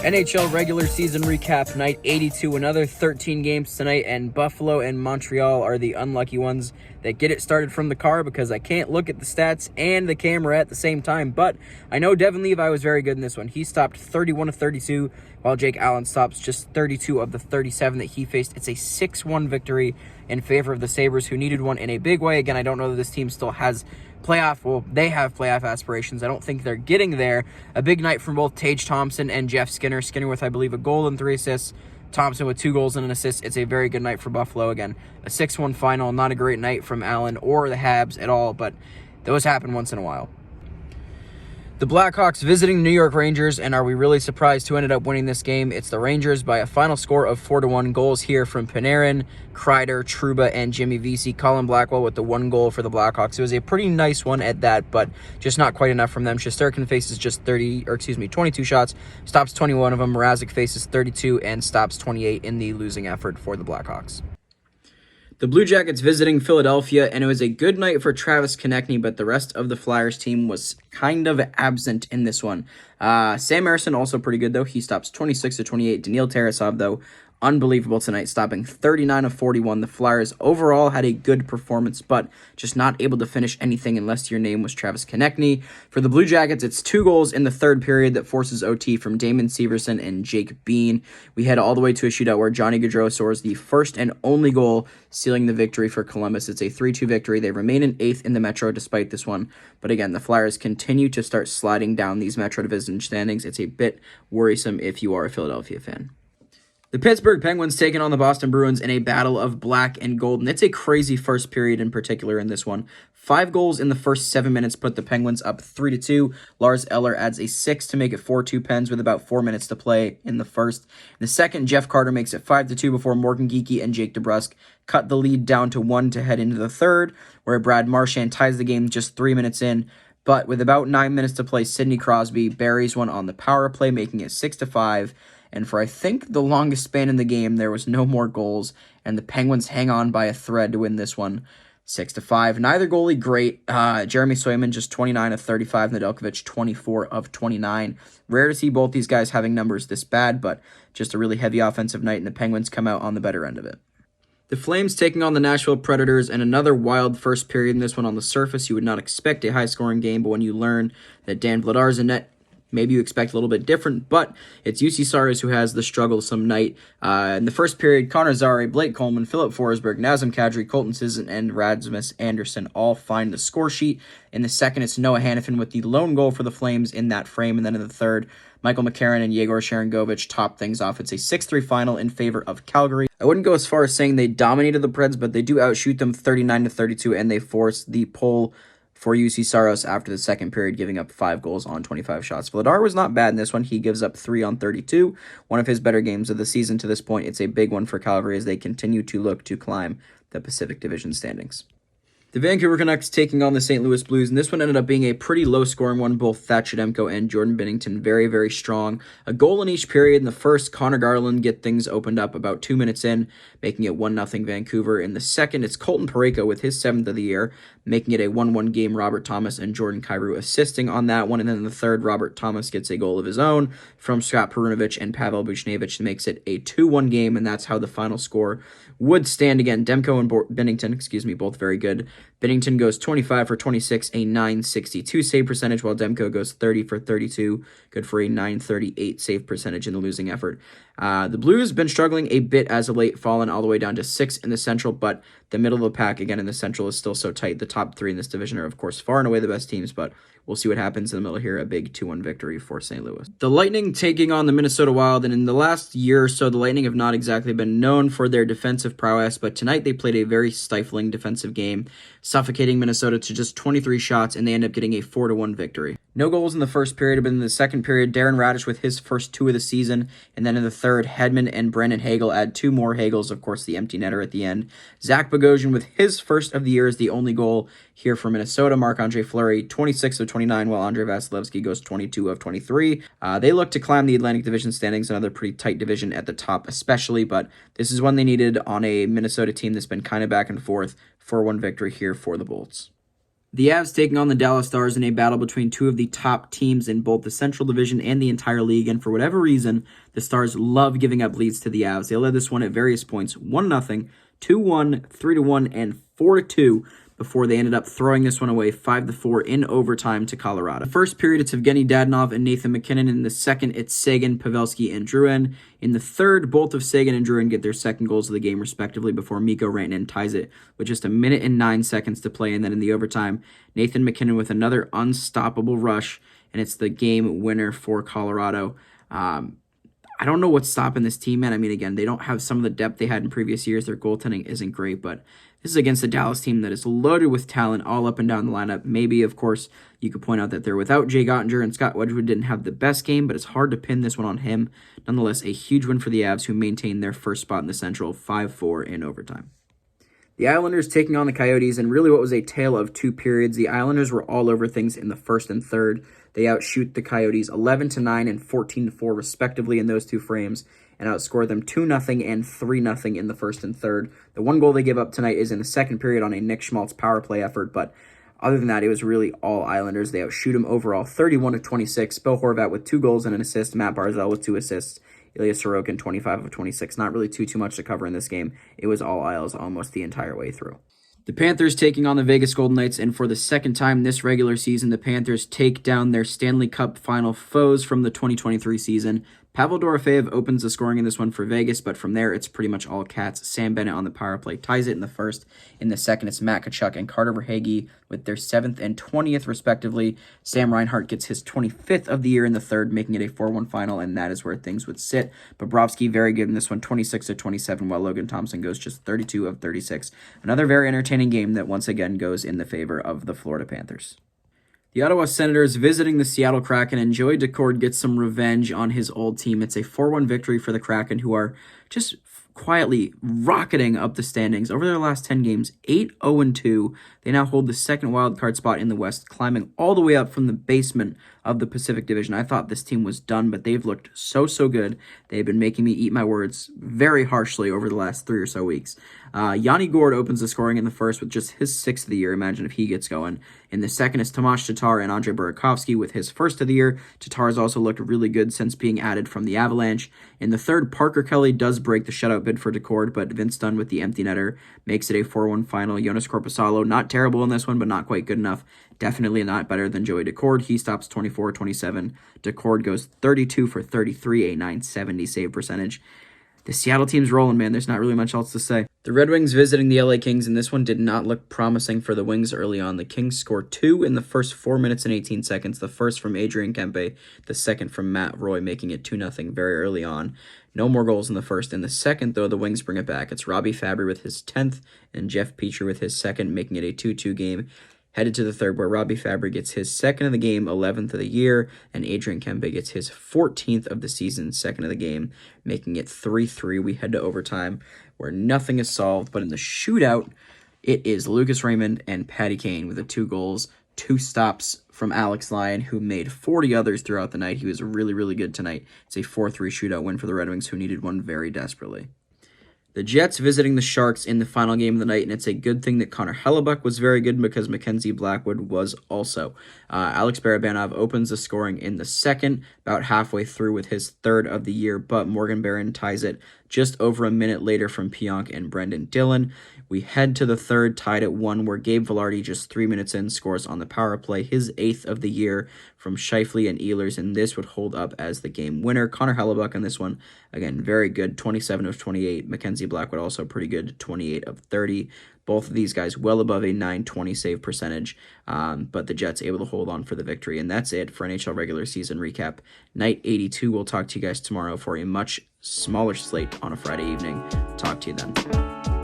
NHL regular season recap, night 82, another 13 games tonight, and Buffalo and Montreal are the unlucky ones that get it started from the car because I can't look at the stats and the camera at the same time, but I know Devin Levi was very good in this one. He stopped 31 of 32, while Jake Allen stops just 32 of the 37 that he faced. It's a 6-1 victory in favor of the Sabres, who needed one in a big way. Again, I don't know that this team still has they have playoff aspirations. I don't think they're getting there. A big night from both Tage Thompson and Jeff Skinner. Skinner with, I believe, a goal and 3 assists. Thompson with 2 goals and an assist. It's a very good night for Buffalo. Again, a 6-1 final. Not a great night from Allen or the Habs at all, but those happen once in a while. The Blackhawks visiting the New York Rangers, and are we really surprised who ended up winning this game? It's the Rangers by a final score of 4-1. Goals here from Panarin, Kreider, Trouba, and Jimmy Vesey. Colin Blackwell with the 1 goal for the Blackhawks. It was a pretty nice one at that, but just not quite enough from them. Shesterkin faces just 22 shots, stops 21 of them. Mrazek faces 32 and stops 28 in the losing effort for the Blackhawks. The Blue Jackets visiting Philadelphia, and it was a good night for Travis Konechny, but the rest of the Flyers team was kind of absent in this one. Sam Ersson also pretty good, though. He stops 26 of 28. Daniil Tarasov, though, unbelievable tonight, stopping 39 of 41. The Flyers overall had a good performance, but just not able to finish anything unless your name was Travis Konechny. For the Blue Jackets, it's 2 goals in the third period that forces OT from Damon Severson and Jake Bean. We head all the way to a shootout where Johnny Gaudreau scores the first and only goal, sealing the victory for Columbus. It's a 3-2 victory. They remain in 8th in the Metro despite this one. But again, the Flyers continue to start sliding down these Metro Division standings. It's a bit worrisome if you are a Philadelphia fan. The Pittsburgh Penguins taking on the Boston Bruins in a battle of black and gold, and it's a crazy first period in particular in this one. 5 goals in the first 7 minutes put the Penguins up 3-2. Lars Eller adds a 6 to make it 4-2 Pens with about 4 minutes to play in the first. In the second, Jeff Carter makes it 5-2 before Morgan Geekie and Jake DeBrusk cut the lead down to 1 to head into the third, where Brad Marchand ties the game just 3 minutes in. But with about 9 minutes to play, Sidney Crosby buries one on the power play, making it 6-5. And for, I think, the longest span in the game, there was no more goals, and the Penguins hang on by a thread to win this one, 6-5. Neither goalie great. Jeremy Swayman just 29 of 35, Nedeljkovic 24 of 29. Rare to see both these guys having numbers this bad, but just a really heavy offensive night, and the Penguins come out on the better end of it. The Flames taking on the Nashville Predators, and another wild first period in this one. On the surface, you would not expect a high-scoring game, but when you learn that Dan Vladar's in net, maybe you expect a little bit different, but it's UC Saros who has the struggle some night. In the first period, Connor Zary, Blake Coleman, Philip Forsberg, Nazem Kadri, Colton Sisson, and Rasmus Anderson all find the score sheet. In the second, it's Noah Hannafin with the lone goal for the Flames in that frame, and then in the third, Michael McCarron and Yegor Sharangovich top things off. It's a 6-3 final in favor of Calgary. I wouldn't go as far as saying they dominated the Preds, but they do outshoot them 39-32, and they force the pull for UC Saros after the second period, giving up 5 goals on 25 shots. Vladar was not bad in this one. He gives up 3 on 32, one of his better games of the season to this point. It's a big one for Calgary as they continue to look to climb the Pacific Division standings. The Vancouver Canucks taking on the St. Louis Blues, and this one ended up being a pretty low-scoring one. Both Thatcher Demko and Jordan Binnington very, very strong. A goal in each period. In the first, Connor Garland get things opened up about 2 minutes in, making it 1-0 Vancouver. In the second, it's Colton Parayko with his 7th of the year, making it a 1-1 game. Robert Thomas and Jordan Kyrou assisting on that one. And then in the third, Robert Thomas gets a goal of his own from Scott Perunovich and Pavel Buchnevich, makes it a 2-1 game, and that's how the final score would stand. Again, Demko and Binnington, both very good. Binnington goes 25 for 26, a .962 save percentage, while Demko goes 30 for 32, good for a .938 save percentage in the losing effort. The Blues been struggling a bit as of late, fallen all the way down to 6th in the Central, but the middle of the pack, again, in the Central is still so tight. The top 3 in this division are, of course, far and away the best teams, but we'll see what happens in the middle here. A big 2-1 victory for St. Louis. The Lightning taking on the Minnesota Wild, and in the last year or so, the Lightning have not exactly been known for their defensive prowess, but tonight they played a very stifling defensive game, suffocating Minnesota to just 23 shots, and they end up getting a 4-1 victory. No goals in the first period, but in the second period, Darren Radish with his first 2 of the season, and then in the third, Hedman and Brandon Hagel add 2 more. Hagel's, of course, the empty netter at the end. Zach Bogosian with his first of the year is the only goal here for Minnesota. Marc-Andre Fleury, 26 of 29, while Andrei Vasilevsky goes 22 of 23. They look to climb the Atlantic Division standings, another pretty tight division at the top especially, but this is one they needed on a Minnesota team that's been kind of back and forth. 4-1 victory here for the Bolts. The Avs taking on the Dallas Stars in a battle between two of the top teams in both the Central Division and the entire league, and for whatever reason, the Stars love giving up leads to the Avs. They led this one at various points, 1-0, 2-1, 3-1, and 4-2, before they ended up throwing this one away 5-4 in overtime to Colorado. The first period, it's Evgeny Dadonov and Nathan MacKinnon. In the second, it's Sagan, Pavelski, and Drouin. In the third, both of Sagan and Drouin get their second goals of the game, respectively, before Mikko Rantanen ties it with just 1 minute and 9 seconds to play. And then in the overtime, Nathan MacKinnon with another unstoppable rush, and it's the game winner for Colorado. I don't know what's stopping this team, man. I mean, again, they don't have some of the depth they had in previous years. Their goaltending isn't great, but this is against a Dallas team that is loaded with talent all up and down the lineup. Maybe, of course, you could point out that they're without Jay Gottinger, and Scott Wedgwood didn't have the best game, but it's hard to pin this one on him. Nonetheless, a huge win for the Avs, who maintain their first spot in the Central 5-4 in overtime. The Islanders taking on the Coyotes, and really what was a tale of two periods. The Islanders were all over things in the first and third. They outshoot the Coyotes 11-9 and 14-4 respectively in those two frames, and outscore them 2-0 and 3-0 in the first and third. The one goal they give up tonight is in the second period on a Nick Schmaltz power play effort, but other than that, it was really all Islanders. They outshoot them overall 31-26. Bill Horvat with 2 goals and an assist. Matt Barzal with 2 assists. Ilya Sorokin, 25 of 26. Not really too much to cover in this game. It was all Isles almost the entire way through. The Panthers taking on the Vegas Golden Knights, and for the second time this regular season, the Panthers take down their Stanley Cup final foes from the 2023 season. Pavel Dorofeyev opens the scoring in this one for Vegas, but from there, it's pretty much all Cats. Sam Bennett on the power play ties it in the first. In the second, it's Matt Tkachuk and Carter Verhaeghe with their 7th and 20th, respectively. Sam Reinhart gets his 25th of the year in the third, making it a 4-1 final, and that is where things would sit. Bobrovsky, very good in this one, 26 of 27, while Logan Thompson goes just 32 of 36. Another very entertaining game that once again goes in the favor of the Florida Panthers. The Ottawa Senators visiting the Seattle Kraken, and Joey Daccord gets some revenge on his old team. It's a 4-1 victory for the Kraken, who are just quietly rocketing up the standings. Over their last 10 games, 8-0-2. They now hold the second wildcard spot in the West, climbing all the way up from the basement of the Pacific Division. I thought this team was done, but they've looked so good. They've been making me eat my words very harshly over the last 3 or so weeks. Yanni Gourde opens the scoring in the first with just his 6th of the year. Imagine if he gets going. In the second is Tomas Tatar and Andrei Burakovsky with his 1st of the year. Tatar has also looked really good since being added from the Avalanche. In the third, Parker Kelly does break the shutout bid for Daccord, but Vince Dunn with the empty netter makes it a 4-1 final. Jonas Korpisalo, not terrible in this one, but not quite good enough. Definitely not better than Joey Daccord. He stops 24-27. Daccord goes 32 for 33, a .970 save percentage. The Seattle team's rolling, man. There's not really much else to say. The Red Wings visiting the LA Kings, and this one did not look promising for the Wings early on. The Kings score 2 in the first 4 minutes and 18 seconds. The first from Adrian Kempe, the second from Matt Roy, making it 2-0 very early on. No more goals in the first. In the second, though, the Wings bring it back. It's Robbie Fabry with his 10th and Jeff Petrie with his 2nd, making it a 2-2 game. Headed to the third, where Robbie Fabry gets his 2nd of the game, 11th of the year, and Adrian Kempe gets his 14th of the season, 2nd of the game, making it 3-3. We head to overtime, where nothing is solved, but in the shootout, it is Lucas Raymond and Patty Kane with the 2 goals, 2 stops from Alex Lyon, who made 40 others throughout the night. He was really good tonight. It's a 4-3 shootout win for the Red Wings, who needed one very desperately. The Jets visiting the Sharks in the final game of the night, and it's a good thing that Connor Hellebuck was very good because Mackenzie Blackwood was also. Alex Barabanov opens the scoring in the second, about halfway through with his 3rd of the year, but Morgan Barron ties it just over a minute later from Pionk and Brendan Dillon. We head to the third, tied at 1, where Gabe Vilardi, just 3 minutes in, scores on the power play, his 8th of the year from Scheifele and Ehlers, and this would hold up as the game winner. Connor Hellebuck on this one, again, very good, 27 of 28. Mackenzie Blackwood also pretty good, 28 of 30. Both of these guys well above a .920 save percentage, but the Jets able to hold on for the victory. And that's it for NHL regular season recap. Night 82, we'll talk to you guys tomorrow for a much smaller slate on a Friday evening. Talk to you then.